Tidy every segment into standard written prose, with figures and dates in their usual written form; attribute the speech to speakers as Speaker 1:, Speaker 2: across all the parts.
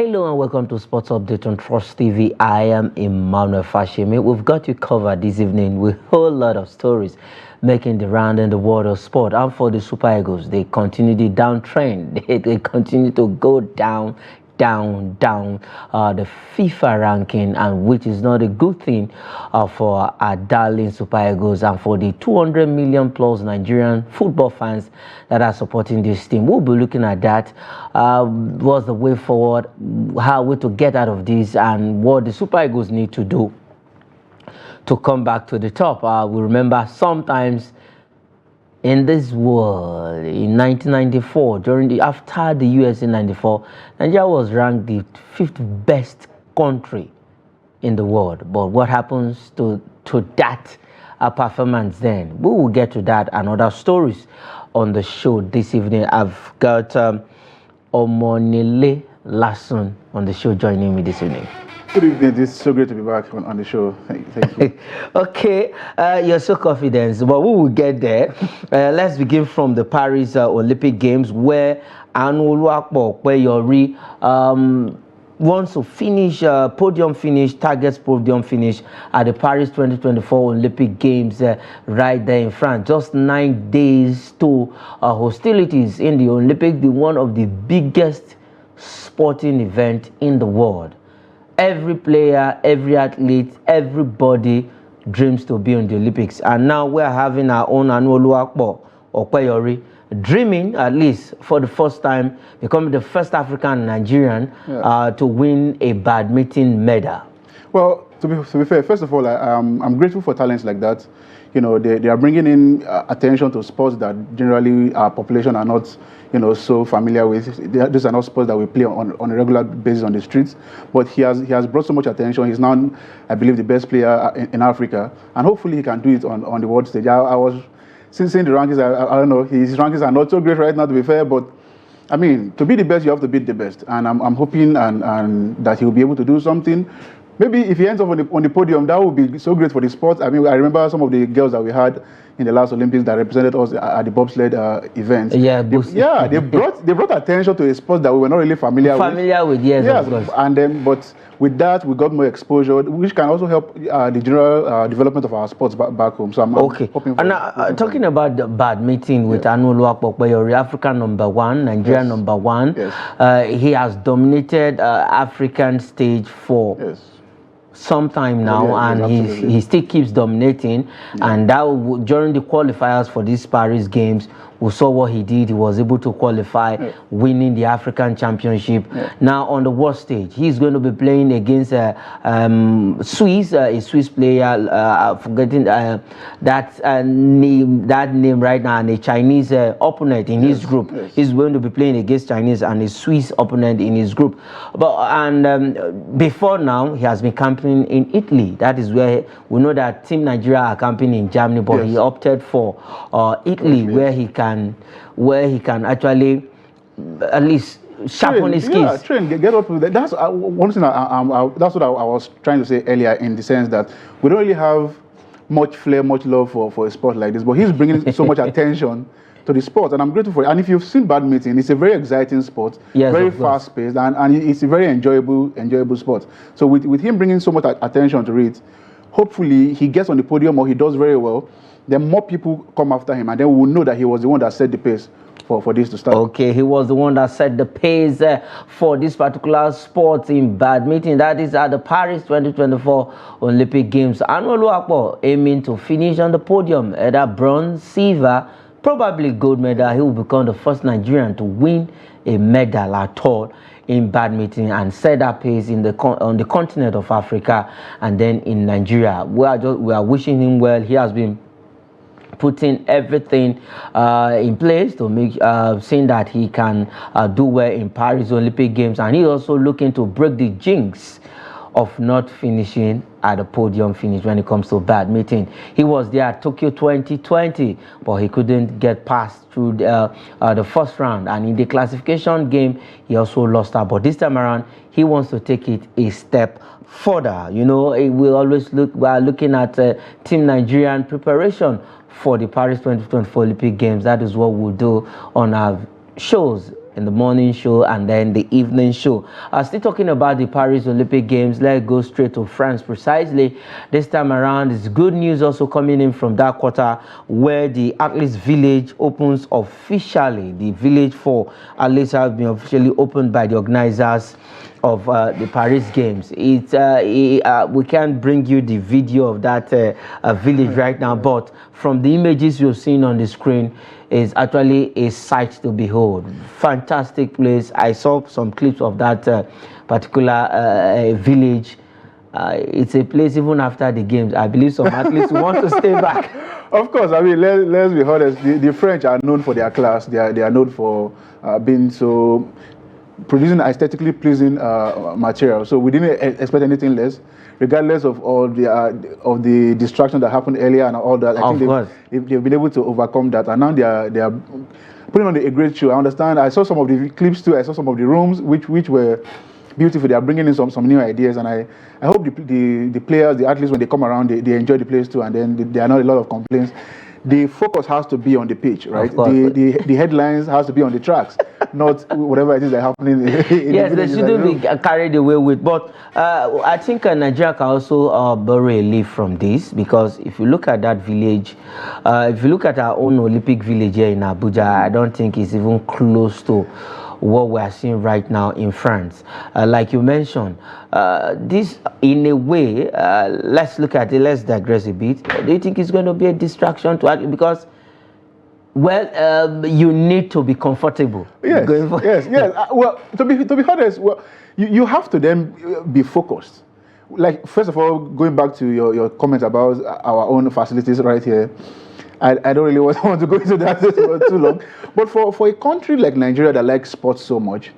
Speaker 1: Hello and welcome to Sports Update on Trust TV. I am Emmanuel Fashimi. We've got you covered this evening with a whole lot of stories making the round in the world of sport. And for the Super Eagles, they continue the downtrend. They continue to go down the FIFA ranking, and which is not a good thing for our darling Super Eagles and for the 200 million plus Nigerian football fans that are supporting this team. We'll be looking at that. What's the way forward, how we to get out of this, and what the Super Eagles need to do to come back to the top. We remember sometimes in this world, in 1994, after the US in 94, Nigeria was ranked the 5th best country in the world. But what happens to that performance then? We will get to that and other stories on the show this evening. I've got Omonile Lasson on the show joining me this evening.
Speaker 2: Good evening. It's so great to be back on the show. Thank you.
Speaker 1: Okay, you're so confident, but we will get there. Let's begin from the Paris Olympic Games, where Anuluakpo Kweyori wants to finish targets podium finish at the Paris 2024 Olympic Games right there in France. Just 9 days to hostilities in the Olympics, one of the biggest sporting event in the world. Every player, every athlete, everybody dreams to be on the Olympics. And now we're having our own Anuluakpo Okweyori dreaming, at least for the first time, becoming the first African Nigerian to win a badminton medal. Well,
Speaker 2: to be fair, first of all, I'm grateful for talents like that. You know, they are bringing in attention to sports that generally our population are not, so familiar with. These are not sports that we play on a regular basis on the streets. But he has brought so much attention. He's now, I believe, the best player in Africa, and hopefully he can do it on the world stage. I was seeing the rankings. I don't know. His rankings are not so great right now, to be fair, but I mean, to be the best, you have to beat the best, and I'm hoping and that he'll be able to do something. Maybe if he ends up on the podium, that would be so great for the sport. I mean, I remember some of the girls that we had in the last Olympics that represented us at the bobsled event.
Speaker 1: Yeah,
Speaker 2: they brought attention to a sport that we were not really familiar with.
Speaker 1: Yes, of course.
Speaker 2: And then, but with that, we got more exposure, which can also help the general development of our sports back home. So I'm hoping for.
Speaker 1: And talking about the badminton with Anuluakpo Okweyori, African #1, Nigeria #1.
Speaker 2: Yes.
Speaker 1: He has dominated African stage for some time now, and he still keeps dominating. And that during the qualifiers for these Paris Games, we saw what he did. He was able to qualify, winning the African Championship. Now on the world stage, he's going to be playing against a Swiss player, forgetting that name right now, and a Chinese opponent in his group. He's going to be playing against Chinese and a Swiss opponent in his group. But before now, he has been camping in Italy. That is where we know that Team Nigeria are camping in Germany, but he opted for Italy, where he can actually at least sharpen his skills.
Speaker 2: Get up with that. That's one thing. That's what I was trying to say earlier, in the sense that we don't really have much flair, much love for a sport like this, but he's bringing so much attention to the sport, and I'm grateful for it. And if you've seen badminton, it's a very exciting sport, very fast-paced, and it's a very enjoyable sport. So with him bringing so much attention to it, hopefully he gets on the podium or he does very well. Then more people come after him, and then we will know that he was the one that set the pace for this to start. Okay,
Speaker 1: he was the one that set the pace for this particular sport in badminton. That is at the Paris 2024 Olympic Games. Anuluakpo aiming to finish on the podium, either bronze, silver, probably gold medal. He will become the first Nigerian to win a medal at all in badminton and set that pace on the continent of Africa and then in Nigeria. We are wishing him well. He has been putting everything in place to make seeing that he can do well in Paris Olympic Games, and he's also looking to break the jinx of not finishing at the podium finish when it comes to badminton. He was there at Tokyo 2020, but he couldn't get past through the first round, and in the classification game he also lost out. But this time around he wants to take it a step further. We always we're looking at Team Nigerian preparation for the Paris 2024 Olympic Games. That is what we'll do on our shows in the morning show and then the evening show. Still talking about the Paris Olympic Games, let's go straight to France precisely. This time around, it's good news also coming in from that quarter where the Athletes Village opens officially. The village for athletes has been officially opened by the organizers of the Paris Games. We can't bring you the video of that village right now, but from the images you're seeing on the screen, is actually a sight to behold. Fantastic place. I saw some clips of that particular village. It's a place even after the games. I believe some athletes want to stay back.
Speaker 2: Of course, I mean, let's be honest. The French are known for their class. They are known for being so producing aesthetically pleasing material. So we didn't expect anything less, regardless of all the distraction that happened earlier and all that. I think they've been able to overcome that, and now they are putting on a great show. I understand. I saw some of the clips too. I saw some of the rooms which were beautiful. They are bringing in some new ideas, and I hope the players, the athletes, when they come around, they enjoy the place too, and then there are not a lot of complaints. The focus has to be on the pitch, right? The headlines has to be on the tracks, not whatever it is that happening.
Speaker 1: Yes, they shouldn't be carried away with. But I think Nigeria can also borrow a leaf from this, because if you look at that village, if you look at our own Olympic village here in Abuja, I don't think it's even close to what we are seeing right now in France. Like you mentioned, this in a way, let's look at it, let's digress a bit. Do you think it's going to be a distraction to athletes? Because, well, you need to be comfortable.
Speaker 2: Yes, yes. Well, to be honest, well, you have to then be focused. Like, first of all, going back to your comment about our own facilities right here, I don't really want to go into that too long. But for a country like Nigeria that likes sports so much,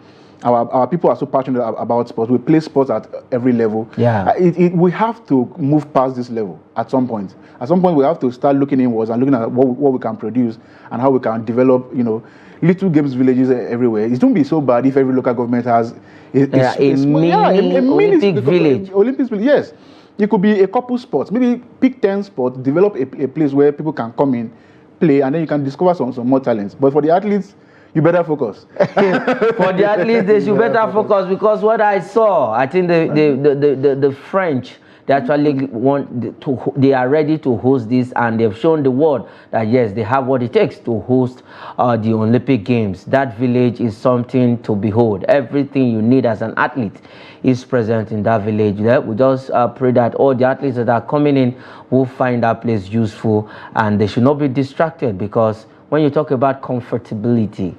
Speaker 2: our people are so passionate about sports. We play sports at every level.
Speaker 1: Yeah.
Speaker 2: We have to move past this level at some point. At some point, we have to start looking inwards and looking at what we can produce and how we can develop, little games villages everywhere. It won't be so bad if every local government has a mini
Speaker 1: Olympic village.
Speaker 2: Olympic village, yes. It could be a couple sports. Maybe pick 10 sports, develop a place where people can come in, play, and then you can discover some more talents. But for the athletes, you better focus.
Speaker 1: For the athletes, they should better focus, because what I saw, I think the French, they actually they are ready to host this, and they've shown the world that yes, they have what it takes to host the Olympic Games. That village is something to behold. Everything you need as an athlete is present in that village. We just pray that all the athletes that are coming in will find that place useful, and they should not be distracted, because when you talk about comfortability,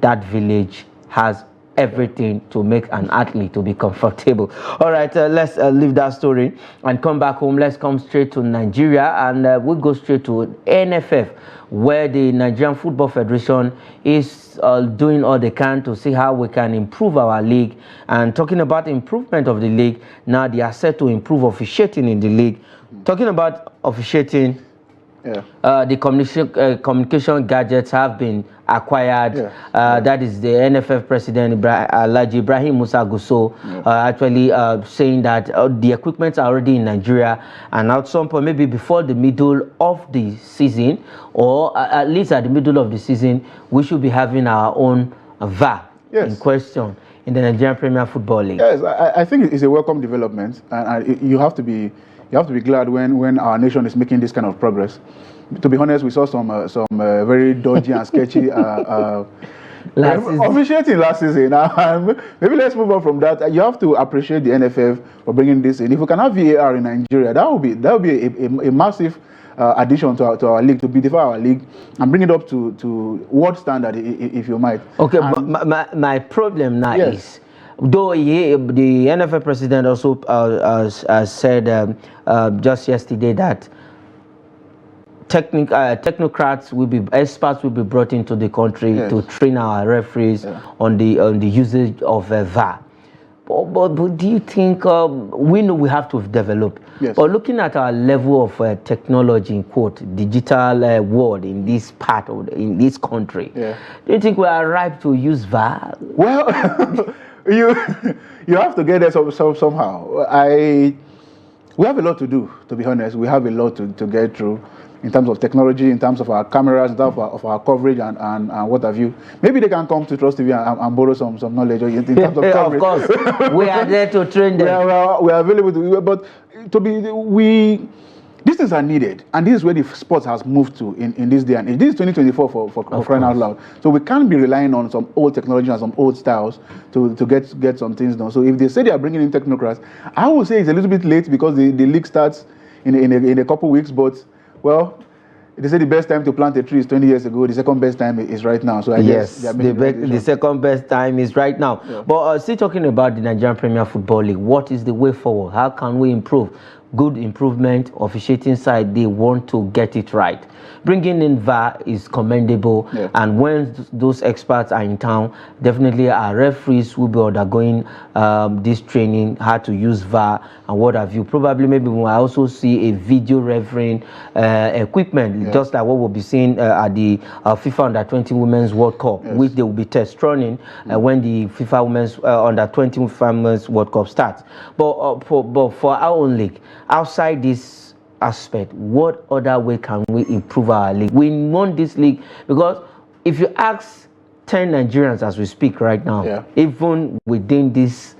Speaker 1: that village has everything to make an athlete to be comfortable. All right, let's leave that story and come back home. Let's come straight to Nigeria, and we'll go straight to NFF, where the Nigerian Football Federation is doing all they can to see how we can improve our league. And talking about improvement of the league, now they are set to improve officiating in the league. Talking about officiating, the communication gadgets have been acquired. That is the NFF president, Alhaji Ibrahim Musa Gusso, actually saying that the equipment are already in Nigeria, and at some point, maybe before the middle of the season, or at least at the middle of the season, we should be having our own VAR in question in the Nigerian Premier Football League.
Speaker 2: Yes, I think it's a welcome development, and you have to be glad when our nation is making this kind of progress. To be honest, we saw some very dodgy and sketchy officiating last season. Maybe let's move on from that. You have to appreciate the NFF for bringing this in. If we can have VAR in Nigeria, that would be a massive addition to our league, to beautify our league and bring it up to world standard, if you might.
Speaker 1: Okay, but my problem now is, though the NFF president also said just yesterday that technocrats will be, experts will be brought into the country to train our referees on the usage of VAR. But do you think, we know we have to develop, but looking at our level of technology, in quote, digital world in this part of in this country, do you think we are ripe to use VAR?
Speaker 2: Well, you have to get there somehow. We have a lot to do, to be honest. We have a lot to get through. in terms of technology, in terms of our cameras, in terms of our coverage and what have you. Maybe they can come to Trust TV and borrow some knowledge in terms of coverage.
Speaker 1: Of course, we are there to train them.
Speaker 2: We are available, but these things are needed, and this is where the sports has moved to in this day and age. This is 2024 for crying out loud. So we can't be relying on some old technology and some old styles to get some things done. So if they say they are bringing in technocrats, I would say it's a little bit late because the league starts in a couple weeks. But well, they say the best time to plant a tree is 20 years ago. The second best time is right now. So I guess
Speaker 1: the second best time is right now. Yeah. But still talking about the Nigerian Premier Football League, what is the way forward? How can we improve? Good improvement, officiating side, they want to get it right. Bringing in VAR is commendable, and when those experts are in town, definitely our referees will be undergoing this training, how to use VAR and what have you. Probably maybe we will also see a video refereeing equipment, just like what we'll be seeing at the FIFA Under-20 Women's World Cup, which they will be test running when the FIFA Women's Under-20 Women's World Cup starts. But for our own league, outside this aspect, what other way can we improve our league? We want this league because if you ask 10 Nigerians as we speak right now, even within this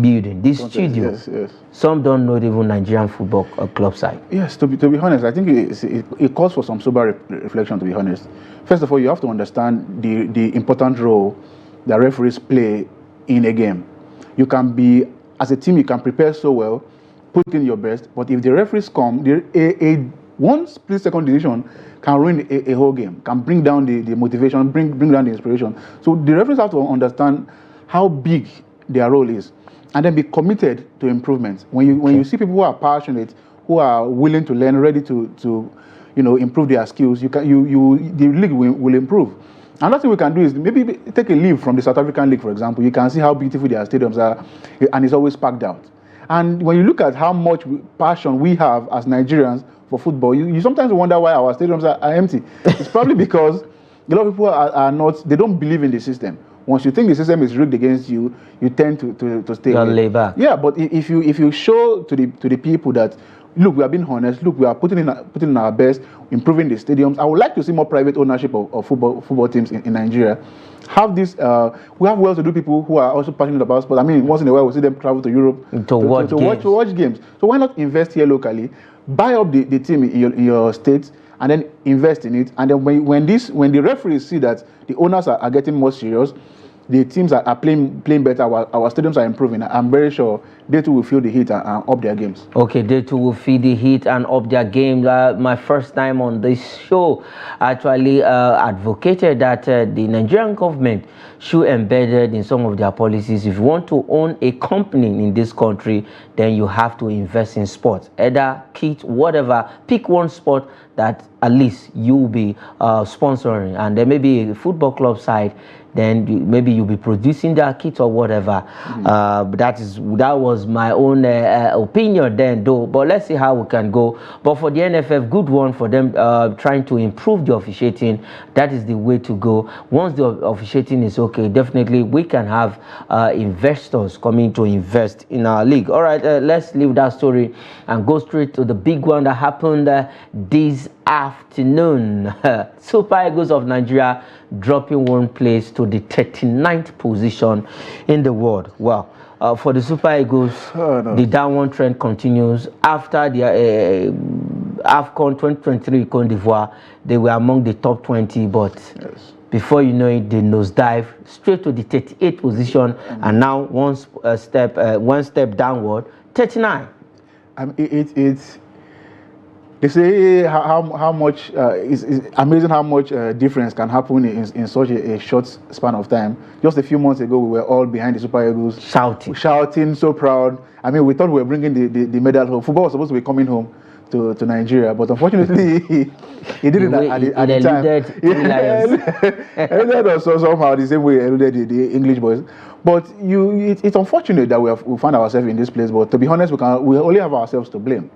Speaker 1: building, this studio, some don't know even Nigerian football club side.
Speaker 2: Yes, to be honest, I think it calls for some sober reflection, to be honest. First of all, you have to understand the important role that referees play in a game. You can be, as a team, you can prepare so well, put in your best, but if the referees come, one split-second decision can ruin a whole game, can bring down the motivation, bring down the inspiration. So the referees have to understand how big their role is, and then be committed to improvement. When you see people who are passionate, who are willing to learn, ready to improve their skills, the league will improve. Another thing we can do is maybe take a leave from the South African League, for example. You can see how beautiful their stadiums are, and it's always packed out. And when you look at how much passion we have as Nigerians for football, you sometimes wonder why our stadiums are empty. It's probably because a lot of people are not, they don't believe in the system. Once you think the system is rigged against you, you tend to stay away.
Speaker 1: Lay back.
Speaker 2: Yeah, but if you show to the people that, look, we are being honest, look, we are putting in our best, improving the stadiums. I would like to see more private ownership of football teams in Nigeria. Have this, we have well-to-do people who are also passionate about sport. I mean, once in a while we see them travel to Europe to watch games. So why not invest here locally, buy up the team in your state, and then invest in it. And then when the referees see that the owners are getting more serious, the teams are playing better, our stadiums are improving, I'm very sure they too will feel the heat and up their games.
Speaker 1: Okay, they too will feel the heat and up their games. My first time on this show, actually advocated that the Nigerian government should embed it in some of their policies. If you want to own a company in this country, then you have to invest in sports, either kit, whatever. Pick one sport that at least you will be sponsoring, and there may be a football club side, then maybe you'll be producing their kit or whatever. That was my own opinion then, though. But let's see how we can go. But for the NFF, good one for them trying to improve the officiating. That is the way to go. Once the officiating is okay, definitely we can have investors coming to invest in our league. All right, let's leave that story and go straight to the big one that happened this afternoon. Super Eagles of Nigeria dropping one place to the 39th position in the world. Well, for the Super Eagles, the downward trend continues. After the AFCON 2023 Côte d'Ivoire, they were among the top 20, but before you know it, they nosedive straight to the 38th position, and now one step downward, 39.
Speaker 2: They say how much it's amazing how much difference can happen in such a short span of time. Just a few months ago, we were all behind the Super Eagles, shouting, so proud. I mean, we thought we were bringing the medal home. Football was supposed to be coming home to Nigeria, but unfortunately, he didn't at the time. Eluded us somehow the same way eluded the English boys. But it's unfortunate that we found ourselves in this place. But to be honest, we only have ourselves to blame.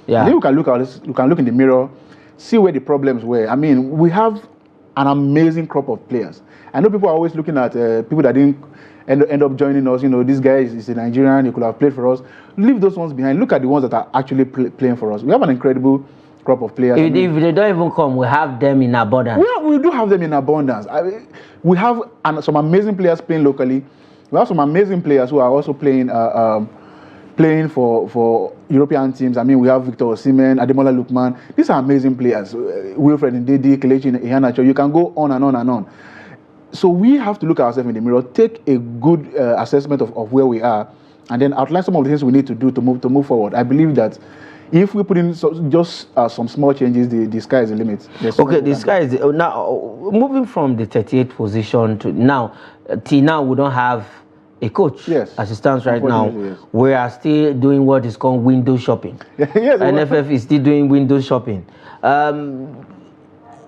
Speaker 2: Yeah. Then we can look in the mirror, see where the problems were. I mean, we have an amazing crop of players. I know people are always looking at people that didn't end up joining us. You know, this guy is a Nigerian, he could have played for us. Leave those ones behind. Look at the ones that are actually playing for us. We have an incredible crop of players.
Speaker 1: If they don't even come, we have them in abundance.
Speaker 2: We do have them in abundance. We have some amazing players playing locally. We have some amazing players who are also playing for European teams. I mean, we have Victor Osimhen, Ademola Lookman. These are amazing players. Wilfred Ndidi, Kelechi Iheanacho. You can go on and on and on. So we have to look at ourselves in the mirror, take a good assessment of where we are, and then outline some of the things we need to do to move forward. I believe that if we put in just some small changes, the sky is the limit.
Speaker 1: Okay, the sky is now moving from the 38th position to now. Till now, we don't have a coach.
Speaker 2: Yes.
Speaker 1: As it stands right now,
Speaker 2: Yes.
Speaker 1: we are still doing what is called window shopping.
Speaker 2: Yes,
Speaker 1: NFF is still doing window shopping.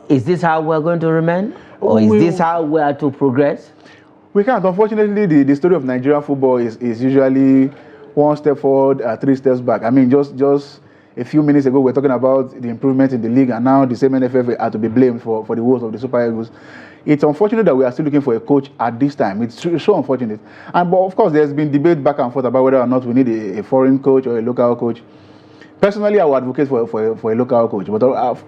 Speaker 1: Is this how we're going to remain, or is this how we are to progress?
Speaker 2: We can't. Unfortunately, the story of Nigerian football is usually one step forward, 3 steps back. I mean, just a few minutes ago, we were talking about the improvement in the league, and now the same NFF are to be blamed for the woes of the Super Eagles. It's unfortunate that we are still looking for a coach at this time. It's so unfortunate. But of course, there's been debate back and forth about whether or not we need a foreign coach or a local coach. Personally, I would advocate for a local coach, but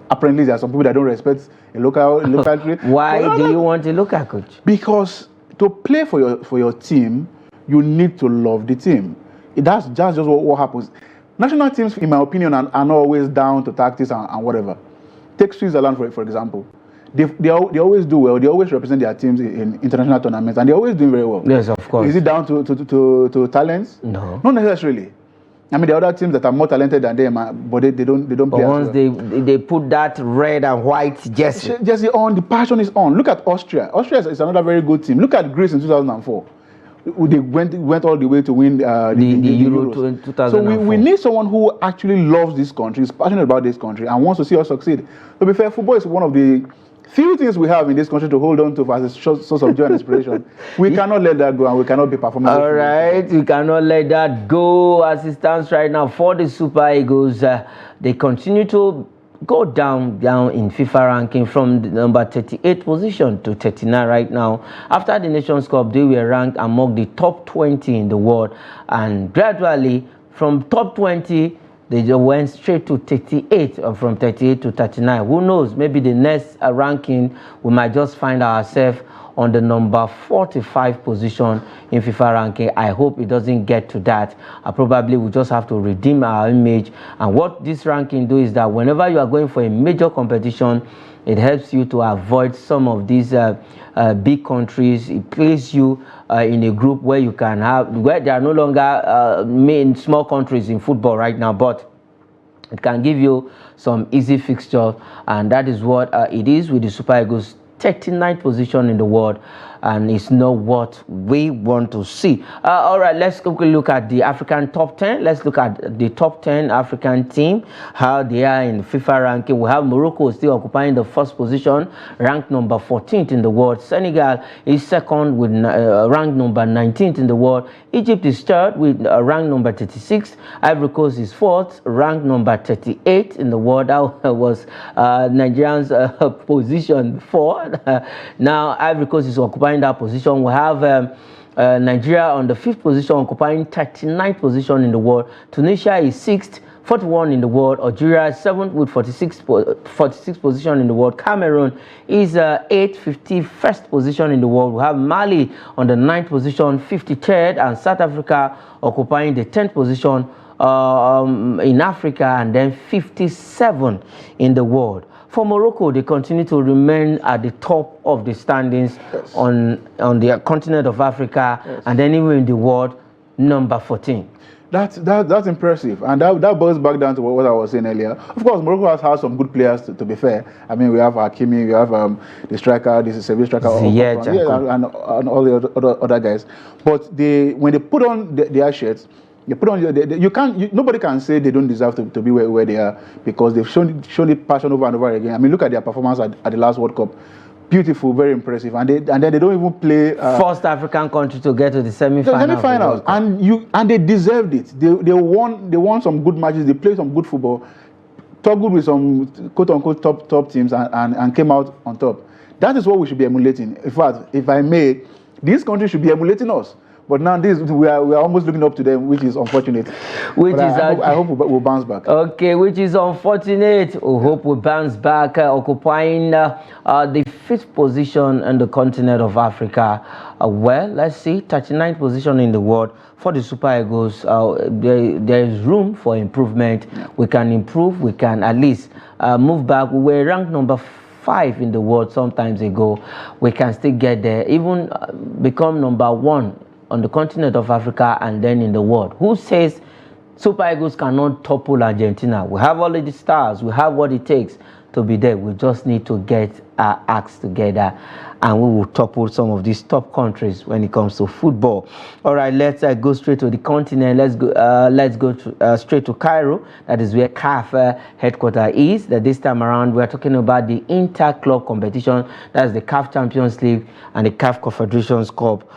Speaker 2: apparently there are some people that don't respect a local coach.
Speaker 1: Why do you want a local coach?
Speaker 2: Because to play for your team, you need to love the team. That's just what happens. National teams, in my opinion, are not always down to tactics and whatever. Take Switzerland, for example. They always do well. They always represent their teams in international tournaments, and they're always doing very well.
Speaker 1: Yes, of course.
Speaker 2: Is it down to talents?
Speaker 1: No.
Speaker 2: Not necessarily. I mean, there are other teams that are more talented than them, but they don't play.
Speaker 1: But once they put that red and white jersey
Speaker 2: on, the passion is on. Look at Austria. Austria is another very good team. Look at Greece in 2004. They went all the way to win the Euro 2004. So we need someone who actually loves this country, is passionate about this country, and wants to see us succeed. To be fair, football is one of the few things we have in this country to hold on to as a source of joy and inspiration. We cannot let that go, and we cannot be performing.
Speaker 1: All right, we cannot let that go as it stands right now for the Super Eagles. They continue to go down in FIFA ranking from the number 38 position to 39 right now. After the Nations Cup, they were ranked among the top 20 in the world, and gradually from top 20 they just went straight to 38, or from 38 to 39. Who knows? Maybe the next ranking we might just find ourselves on the number 45 position in FIFA ranking. I hope it doesn't get to that. Probably we just have to redeem our image. And what this ranking do is that whenever you are going for a major competition, it helps you to avoid some of these big countries. It places you in a group where you can have, where there are no longer main small countries in football right now, but it can give you some easy fixture, and that is what it is with the Super Eagles. 39th position in the world, and it's not what we want to see. All right, let's quickly look at the African top 10. Let's look at the top 10 African team, how they are in the FIFA ranking. We have Morocco still occupying the first position, ranked number 14th in the world. Senegal is second with ranked number 19th in the world. Egypt is third with ranked number 36. Ivory Coast is fourth, ranked number 38 in the world. That was Nigerian's position before. Now Ivory Coast is occupying that position. We have Nigeria on the 5th position, occupying 39th position in the world. Tunisia is 6th, 41 in the world. Algeria is 7th with 46 position in the world. Cameroon is 8th, 51st position in the world. We have Mali on the 9th position, 53rd, and South Africa occupying the 10th position in Africa, and then 57 in the world. For Morocco, they continue to remain at the top of the standings on the continent of Africa, and then even in the world, number 14.
Speaker 2: That's impressive, and that boils back down to what I was saying earlier. Of course, Morocco has had some good players. To be fair, I mean, we have Hakimi, we have the striker, this is Sevilla striker, and all the other guys. But when they put on their shirts, they put on nobody can say they don't deserve to be where they are, because they've shown it passion over and over again. I mean, look at their performance at the last World Cup. Beautiful, very impressive, and then they don't even play.
Speaker 1: First African country to get to the semi-finals.
Speaker 2: And they deserved it. They won some good matches. They played some good football. Talked good with some quote unquote top teams, and came out on top. That is what we should be emulating. In fact, if I may, these countries should be emulating us. But now we are almost looking up to them, which is unfortunate. I hope we'll bounce back.
Speaker 1: Okay, which is unfortunate. We hope we bounce back, occupying the 5th position in the continent of Africa. Well, let's see, 39th position in the world for the Super Eagles. There is room for improvement. Yeah. We can improve. We can at least move back. We were ranked number 5 in the world some times ago. We can still get there, even become number 1 on the continent of Africa and then in the world. Who says Super Eagles cannot topple Argentina? We have all of the stars. We have what it takes to be there. We just need to get our acts together, and we will topple some of these top countries when it comes to football. All right, let's go straight to the continent. Let's go straight to Cairo. That is where CAF headquarters is. That this time around we are talking about the inter-club competition. That's the CAF Champions League and the CAF Confederations Cup.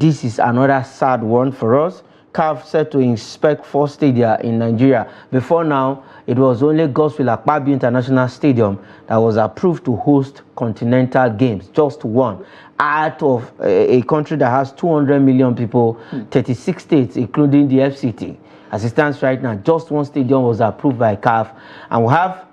Speaker 1: This is another sad one for us. CAF set to inspect 4 stadia in Nigeria. Before now, it was only Godswill Akpabio International Stadium that was approved to host continental games, just one. Out of a country that has 200 million people, 36 states, including the FCT. As it stands right now, just one stadium was approved by CAF. And we have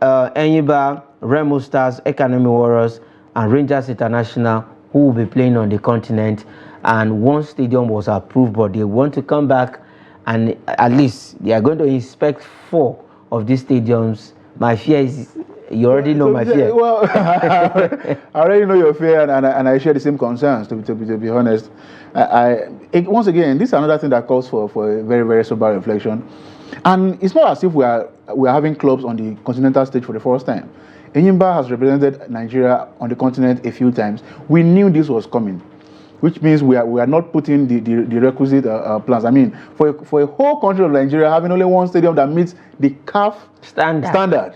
Speaker 1: Enyimba, Remo Stars, Economy Warriors, and Rangers International who will be playing on the continent. And one stadium was approved, but they want to come back and at least they are going to inspect 4 of these stadiums. My fear is, you already know my fear.
Speaker 2: Well, I already know your fear, and I share the same concerns, to be honest. Once again, this is another thing that calls for a very, very sober reflection. And it's not as if we are having clubs on the continental stage for the first time. Enyimba has represented Nigeria on the continent a few times. We knew this was coming, which means we are not putting the requisite plans. I mean, for a whole country of Nigeria having only one stadium that meets the CAF standard,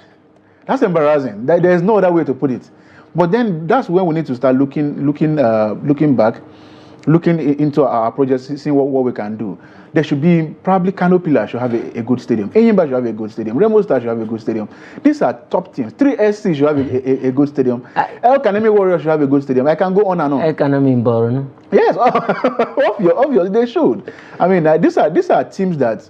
Speaker 2: that's embarrassing. There's no other way to put it. But then that's when we need to start looking back, looking into our projects, seeing what we can do. There should be probably Kano Pillar should have a good stadium. Enyimba should have a good stadium. Remo Star should have a good stadium. These are top teams. 3SC should have a good stadium. El Kanemi Warriors should have a good stadium. I can go on and on.
Speaker 1: El Kanemi in Borno.
Speaker 2: Yes, obviously they should. I mean, these are teams that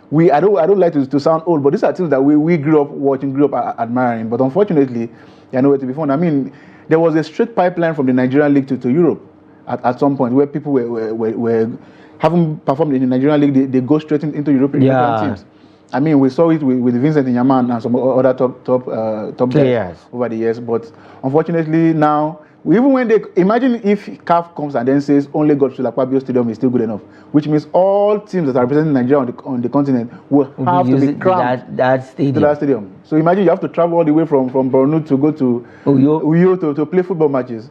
Speaker 2: I don't like to sound old, but these are teams that we grew up watching, grew up admiring. But unfortunately, they are nowhere to be found. I mean, there was a straight pipeline from the Nigerian league to Europe at some point where people were having performed in the Nigerian league, they go straight into European teams. I mean, we saw it with Vincent Inyaman and some other top players over the years. But unfortunately, now, even when imagine if CAF comes and then says only Godswill Akpabio Stadium is still good enough, which means all teams that are representing Nigeria on the continent will have to be crammed
Speaker 1: that stadium.
Speaker 2: So imagine you have to travel all the way from Borno to go to Uyo to play football matches,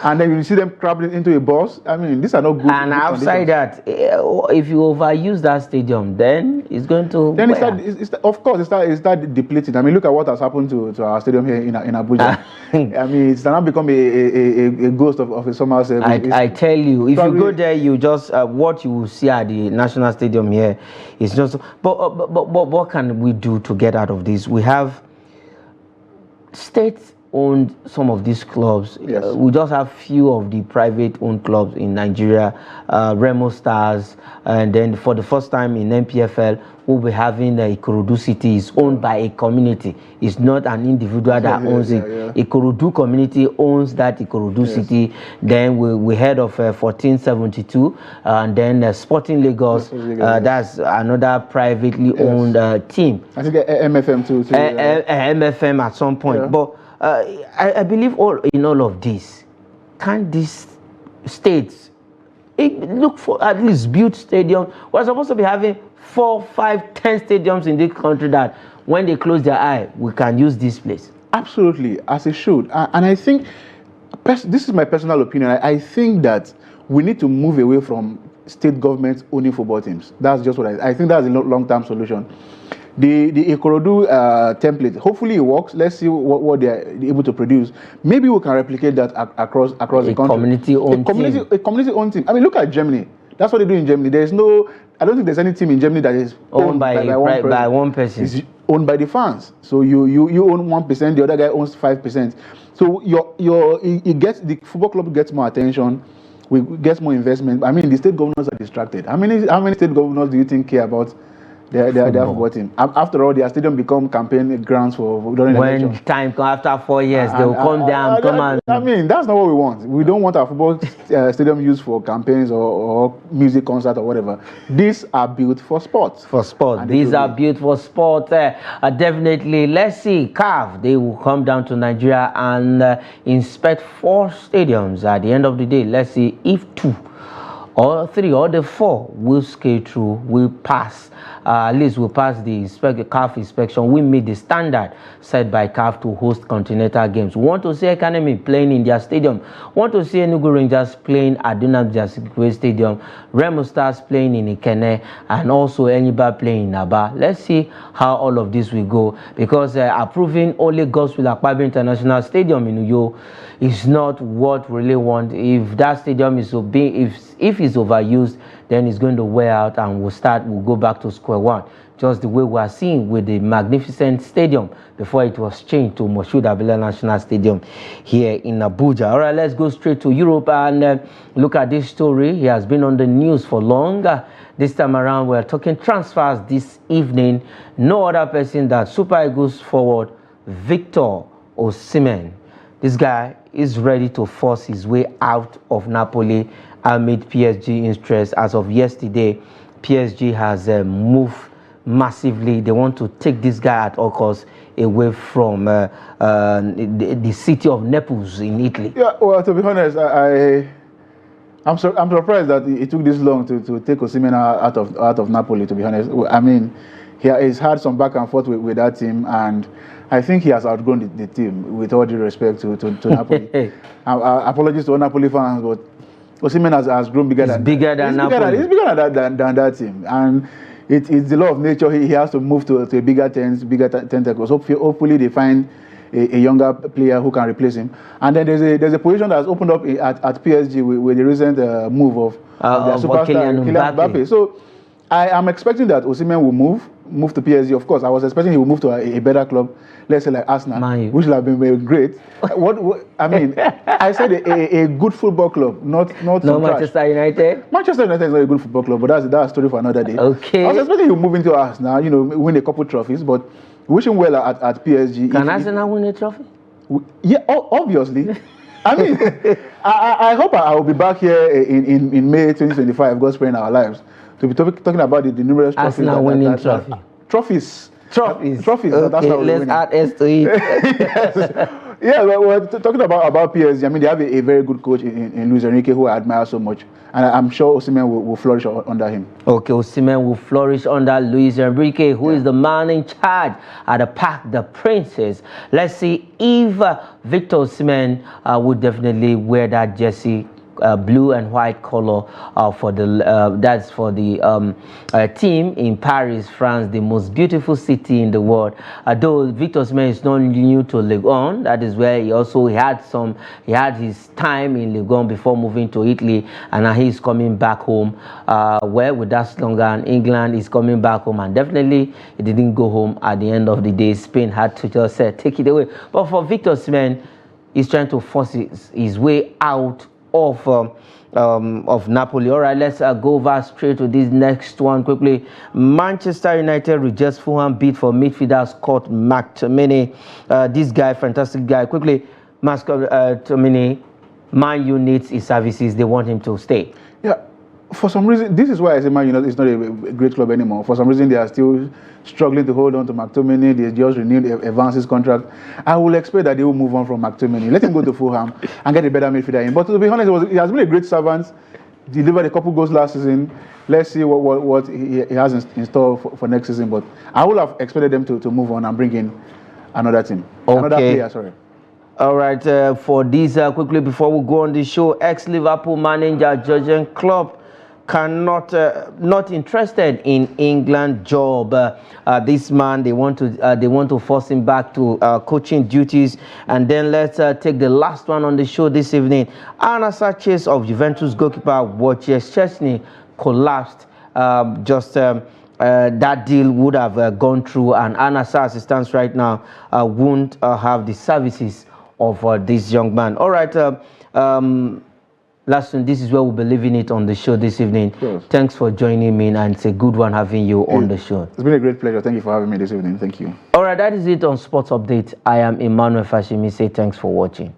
Speaker 2: and then you see them traveling into a bus. I mean, these are not good.
Speaker 1: And outside that, if you overuse that stadium, then it's going to.
Speaker 2: Then it start depleting. I mean, look at what has happened to our stadium here in Abuja. I mean, it's now become a ghost of a summer service.
Speaker 1: I tell you, if you go there, you just what you will see at the national stadium here is just. But what can we do to get out of this? We have state-owned some of these clubs.
Speaker 2: Yes.
Speaker 1: We just have few of the private-owned clubs in Nigeria, Remo Stars, and then for the first time in NPFL, we'll be having Ikorodu City is owned by a community. It's not an individual that owns it. Ikorodu community owns that Ikorodu City. Then we heard of 1472, and then Sporting Lagos. That's another privately owned team.
Speaker 2: I think MFM too.
Speaker 1: MFM at some point. Yeah. But I believe in all of this, can these states look for at least build stadiums? We're supposed to be having 4, 5, 10 stadiums in this country that when they close their eye, we can use this place.
Speaker 2: Absolutely, as it should. And I think, this is my personal opinion, I think that we need to move away from state governments owning football teams. That's just what I think that's a long-term solution. The Ikorodu template, hopefully it works. Let's see what they're able to produce. Maybe we can replicate that across the country.
Speaker 1: Community-owned team.
Speaker 2: A community-owned team. I mean, look at Germany. That's what they do in Germany. I don't think there's any team in Germany that is owned by one person. It's owned by the fans. So you own 1%, the other guy owns 5%. So the football club gets more attention. we get more investment. I mean, the state governors are distracted. How many state governors do you think care about their football team? After all, their stadium become campaign grounds for during the election.
Speaker 1: When time comes after 4 years, they will come down,
Speaker 2: I mean, that's not what we want. We don't want our football stadium used for campaigns or music concert or whatever. These are built for sports.
Speaker 1: For sport. These are built for sport. Definitely, let's see, CAF, they will come down to Nigeria and inspect 4 stadiums at the end of the day. Let's see if 2 or 3 or the 4 will scale through, will pass. At least we'll pass the CAF inspection. We meet the standard set by CAF to host continental games. We want to see Academy playing in their stadium. We want to see Enugu Rangers playing at Dunam Jasikwe Stadium. Remo Stars playing in Ikene, and also Eniba playing in Aba. Let's see how all of this will go, because approving only Gospel Akpabio International Stadium in Uyo is not what we really want. If that stadium is if it's overused, then it's going to wear out and we'll go back to square one, just the way we are seeing with the magnificent stadium before it was changed to Moshood Abiola National Stadium here in Abuja. All right, let's go straight to Europe and look at this story. He has been on the news for long. This time around, we're talking transfers this evening. No other person than Super Eagles forward Victor Osimhen. This guy is ready to force his way out of Napoli amid PSG interest. As of yesterday, PSG has moved massively. They want to take this guy at all costs away from the city of Naples in Italy. Yeah,
Speaker 2: well, to be honest, I'm surprised that it took this long to take Osimhen out of Napoli, to be honest. I mean, he's had some back and forth with that team, and I think he has outgrown the team, with all due respect to Napoli. Apologies to all Napoli fans, but Osimhen has grown bigger than Napoli. He's bigger than that team, and it's the law of nature. He has to move to a bigger tentacles. Hopefully they find a younger player who can replace him. And then there's a position that's opened up at PSG with the recent move of their superstar Kylian Mbappe. So I am expecting that Osimhen will move to PSG. Of course, I was expecting he will move to a better club, let's say like Arsenal, which would have been great. What I mean, I said a good football club, not
Speaker 1: Manchester United.
Speaker 2: Manchester United is not a good football club, but that's a story for another day.
Speaker 1: Okay.
Speaker 2: I was expecting he will move into Arsenal, win a couple trophies, but wish him well at PSG.
Speaker 1: Can Arsenal win a trophy?
Speaker 2: Yeah, obviously. I mean, I hope I will be back here in May 2025, God sparing our lives, to be talking about the numerous trophies.
Speaker 1: Arsenal winning trophy.
Speaker 2: Trophies.
Speaker 1: Okay,
Speaker 2: that's how
Speaker 1: let's add S to it.
Speaker 2: Yes. Yeah, we're talking about PSG. I mean, they have a very good coach in Luis Enrique, who I admire so much. And I'm sure Osimhen will flourish under him. Okay,
Speaker 1: Osimhen will flourish under Luis Enrique, who is the man in charge at the Parc des Princes. Let's see if Victor Osimhen would definitely wear that jersey, blue and white color, for the that's for the team in Paris, France, the most beautiful city in the world. Though Victor Osimhen is not new to Ligue 1, that is where he had his time in Ligue 1 before moving to Italy, and now he's coming back home. Where with that slogan, England is coming back home, and definitely he didn't go home at the end of the day. Spain had to just take it away. But for Victor Osimhen, he's trying to force his way out of Napoli. All right, let's go over straight to this next one quickly. Manchester United rejects Fulham bid for midfielder Scott McTominay. This guy, fantastic guy. Quickly, McTominay, Man U needs his services. They want him to stay.
Speaker 2: Yeah. For some reason, this is why I say Man United is not a great club anymore. For some reason, they are still struggling to hold on to McTominay. They just renewed Evans's contract. I will expect that they will move on from McTominay. Let him go to Fulham and get a better midfielder in. But to be honest, he has been a great servant. Delivered a couple goals last season. Let's see what he has in store for next season. But I would have expected them to move on and bring in another team.
Speaker 1: Okay.
Speaker 2: Another player, sorry.
Speaker 1: All right, for these, quickly before we go on the show, ex-Liverpool manager Jurgen Klopp not interested in England job. This man, they want to force him back to coaching duties. And then let's take the last one on the show this evening. Al-Nassr chase of Juventus goalkeeper Wojciech Szczesny collapsed. That deal would have gone through, and Al-Nassr, as it stands right now, won't have the services of this young man. All right. Lastly, this is where we'll be leaving it on the show this evening.
Speaker 2: Yes.
Speaker 1: Thanks for joining me, and it's a good one having you on the show.
Speaker 2: It's been a great pleasure. Thank you for having me this evening. Thank you.
Speaker 1: All right, that is it on Sports Update. I am Emmanuel Fashimi. Say thanks for watching.